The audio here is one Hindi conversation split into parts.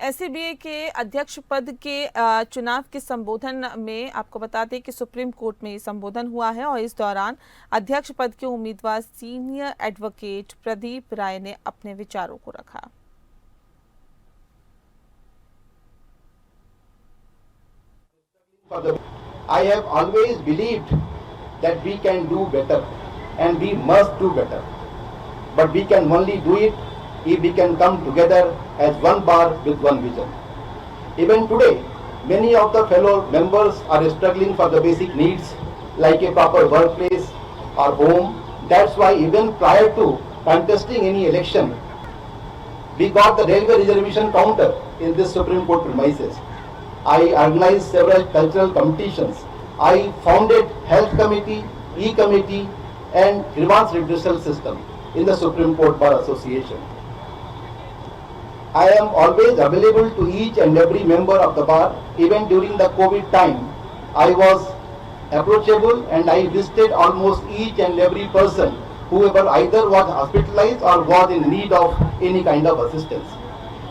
एससीबीए के अध्यक्ष पद के चुनाव के संबोधन में आपको बता दें कि सुप्रीम कोर्ट में ये संबोधन हुआ है और इस दौरान अध्यक्ष पद के उम्मीदवार सीनियर एडवोकेट प्रदीप राय ने अपने विचारों को रखा। I have always believed that we can do better and we must do better, but we can only do it if we can come together as one bar with one vision. Even today, many of the fellow members are struggling for the basic needs like a proper workplace or home. That's why even prior to contesting any election, we got the railway reservation counter in this Supreme Court premises. I organized several cultural competitions. I founded health committee, e-committee and grievance redressal system in the Supreme Court Bar Association. I am always available to each and every member of the bar. Even during the COVID time, I was approachable and I visited almost each and every person whoever either was hospitalized or was in need of any kind of assistance.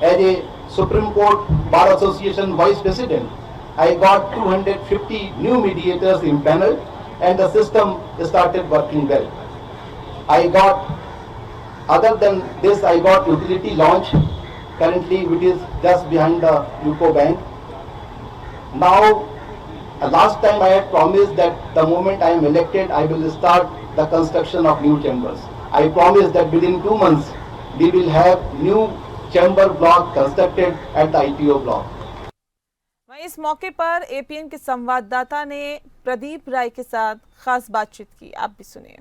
As a Supreme Court Bar Association Vice President, I got 250 new mediators impaneled and the system started working well. Other than this, I got utility launch currently which is just behind the UCO Bank. Now, last time I had promised that the moment I am elected, I will start the construction of new chambers. I promised that within 2 months, we will have new chamber block constructed at the ITO block. वहीं इस मौके पर एपीएन के संवाददाता ने प्रदीप राय के साथ खास बातचीत की, आप भी सुनिए।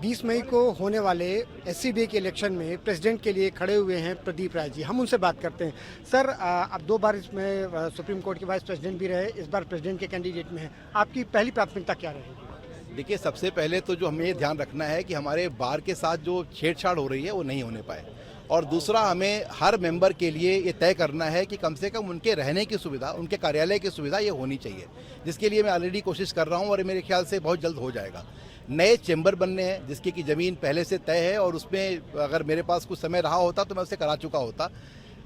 20 मई को होने वाले एससीबीए के इलेक्शन में प्रेसिडेंट के लिए खड़े हुए हैं प्रदीप राय जी। हम उनसे बात करते हैं। सर, आप 2 बार इसमें सुप्रीम कोर्ट के वाइस प्रेसिडेंट भी रहे, इस बार प्रेसिडेंट के कैंडिडेट में हैं। आपकी पहली प्राथमिकता क्या रहेगी? देखिए, सबसे पहले तो जो हमें ध्यान रखना है कि हमारे बार के साथ जो छेड़छाड़ हो रही है वो नहीं होने पाए, और दूसरा हमें हर मेंबर के लिए ये तय करना है कि कम से कम उनके रहने की सुविधा, उनके कार्यालय की सुविधा ये होनी चाहिए, जिसके लिए मैं ऑलरेडी कोशिश कर रहा हूँ और मेरे ख्याल से बहुत जल्द हो जाएगा। नए चेंबर बनने हैं जिसकी की ज़मीन पहले से तय है और उसमें अगर मेरे पास कुछ समय रहा होता तो मैं उसे करा चुका होता।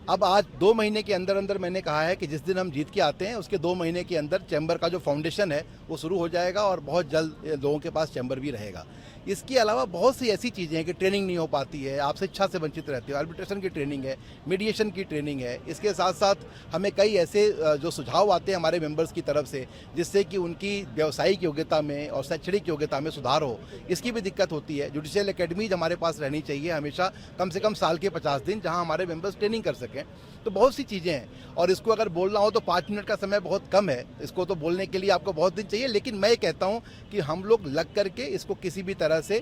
अब आज 2 महीने के अंदर अंदर मैंने कहा है कि जिस दिन हम जीत के आते हैं उसके 2 महीने के अंदर चैम्बर का जो फाउंडेशन है वो शुरू हो जाएगा और बहुत जल्द लोगों के पास चैम्बर भी रहेगा। इसके अलावा बहुत सी ऐसी चीज़ें हैं कि ट्रेनिंग नहीं हो पाती है, आप शिक्षा से वंचित रहते हो, आर्बिट्रेशन की ट्रेनिंग है, मीडिएशन की ट्रेनिंग है। इसके साथ साथ हमें कई ऐसे जो सुझाव आते हैं हमारे मेंबर्स की तरफ से जिससे कि उनकी व्यावसायिक योग्यता में और शैक्षणिक योग्यता में सुधार हो, इसकी भी दिक्कत होती है। जुडिशियल एकेडमीज हमारे पास रहनी चाहिए हमेशा, कम से कम साल के 50 दिन, जहाँ हमारे मेंबर्स ट्रेनिंग कर सकें। तो बहुत सी चीज़ें हैं और इसको अगर बोलना हो तो 5 मिनट का समय बहुत कम है, इसको तो बोलने के लिए आपको बहुत दिन चाहिए। लेकिन मैं कहता हूँ कि हम लोग लग करके इसको किसी भी तरह से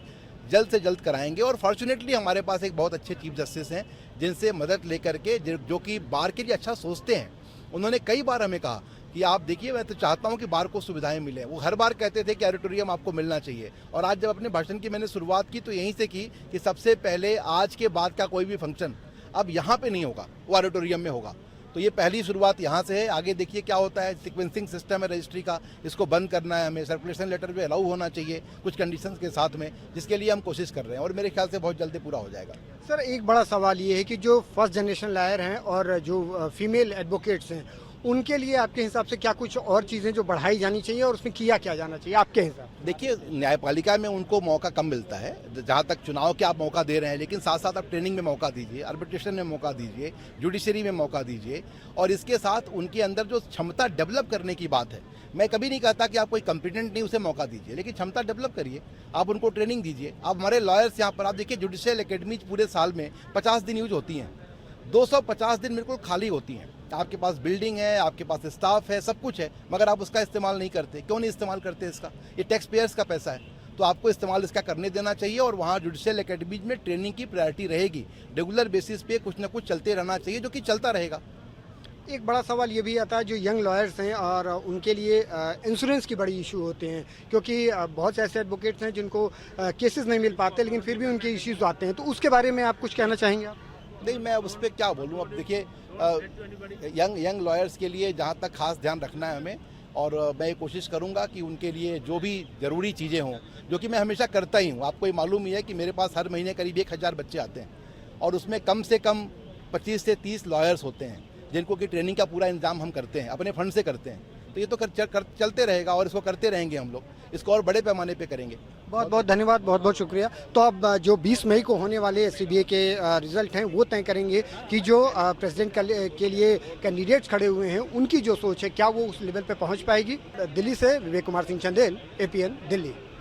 जल्द कराएंगे और फॉर्चुनेटली हमारे पास एक बहुत अच्छे चीफ जस्टिस हैं जिनसे मदद लेकर के, जो कि बार के लिए अच्छा सोचते हैं। उन्होंने कई बार हमें कहा कि आप देखिए, मैं तो चाहता हूं कि बार को सुविधाएं मिले। वो हर बार कहते थे कि ऑडिटोरियम आपको मिलना चाहिए, और आज जब अपने भाषण की मैंने शुरुआत की तो यहीं से की कि सबसे पहले आज के बाद का कोई भी फंक्शन अब यहाँ पे नहीं होगा, वो ऑडिटोरियम में होगा। तो ये पहली शुरुआत यहाँ से है। आगे देखिए क्या होता है। सीक्वेंसिंग सिस्टम है रजिस्ट्री का, इसको बंद करना है हमें। सर्कुलेशन लेटर भी अलाउ होना चाहिए कुछ कंडीशंस के साथ में, जिसके लिए हम कोशिश कर रहे हैं और मेरे ख्याल से बहुत जल्दी पूरा हो जाएगा। सर, एक बड़ा सवाल ये है कि जो फर्स्ट जनरेशन लॉयर हैं और जो फीमेल एडवोकेट्स हैं, उनके लिए आपके हिसाब से क्या कुछ और चीज़ें जो बढ़ाई जानी चाहिए और उसमें किया क्या जाना चाहिए आपके हिसाब से? देखिए, न्यायपालिका में उनको मौका कम मिलता है। जहाँ तक चुनाव के आप मौका दे रहे हैं, लेकिन साथ साथ आप ट्रेनिंग में मौका दीजिए, आर्बिट्रेशन में मौका दीजिए, जुडिशरी में मौका दीजिए, और इसके साथ उनके अंदर जो क्षमता डेवलप करने की बात है, मैं कभी नहीं कहता कि आप कोई कॉम्पिटेंट नहीं उसे मौका दीजिए, लेकिन क्षमता डेवलप करिए, आप उनको ट्रेनिंग दीजिए। आप हमारे लॉयर्स यहाँ पर आप देखिए, जुडिशियल एकेडमीज पूरे साल में 50 दिन यूज होती हैं, 250 दिन बिल्कुल खाली होती हैं। आपके पास बिल्डिंग है, आपके पास स्टाफ है, सब कुछ है, मगर आप उसका इस्तेमाल नहीं करते। क्यों नहीं इस्तेमाल करते इसका? ये टैक्स पेयर्स का पैसा है, तो आपको इस्तेमाल इसका करने देना चाहिए। और वहाँ जुडिशियल एकेडमीज में ट्रेनिंग की प्रायोरिटी रहेगी। रेगुलर बेसिस पे कुछ ना कुछ चलते रहना चाहिए, जो कि चलता रहेगा। एक बड़ा सवाल ये भी आता है, जो यंग लॉयर्स हैं और उनके लिए इंश्योरेंस की बड़ी इशू होते हैं, क्योंकि बहुत से ऐसे एडवोकेट्स हैं जिनको केसेस नहीं मिल पाते, लेकिन फिर भी उनके इश्यूज आते हैं। तो उसके बारे में आप कुछ कहना चाहेंगे? आप नहीं, मैं उस पर क्या बोलूँ। अब देखिए, यंग लॉयर्स के लिए जहाँ तक खास ध्यान रखना है हमें, और मैं ये कोशिश करूँगा कि उनके लिए जो भी ज़रूरी चीज़ें हों, जो कि मैं हमेशा करता ही हूँ। आपको ये मालूम ही है कि मेरे पास हर महीने करीब 1000 बच्चे आते हैं और उसमें कम से कम 25 से 30 लॉयर्स होते हैं। जिनको कि ट्रेनिंग का पूरा इंतजाम हम करते हैं, अपने फंड से करते हैं। तो ये तो चलते रहेगा और इसको करते रहेंगे हम लोग, इसको और बड़े पैमाने पे करेंगे। बहुत बहुत धन्यवाद, बहुत बहुत शुक्रिया। तो अब जो 20 मई को होने वाले SCBA के रिजल्ट हैं वो तय करेंगे कि जो प्रेसिडेंट के लिए कैंडिडेट्स खड़े हुए हैं उनकी जो सोच है क्या वो उस लेवल पे पहुंच पाएगी। दिल्ली से विवेक कुमार सिंह चंदेल, APN दिल्ली।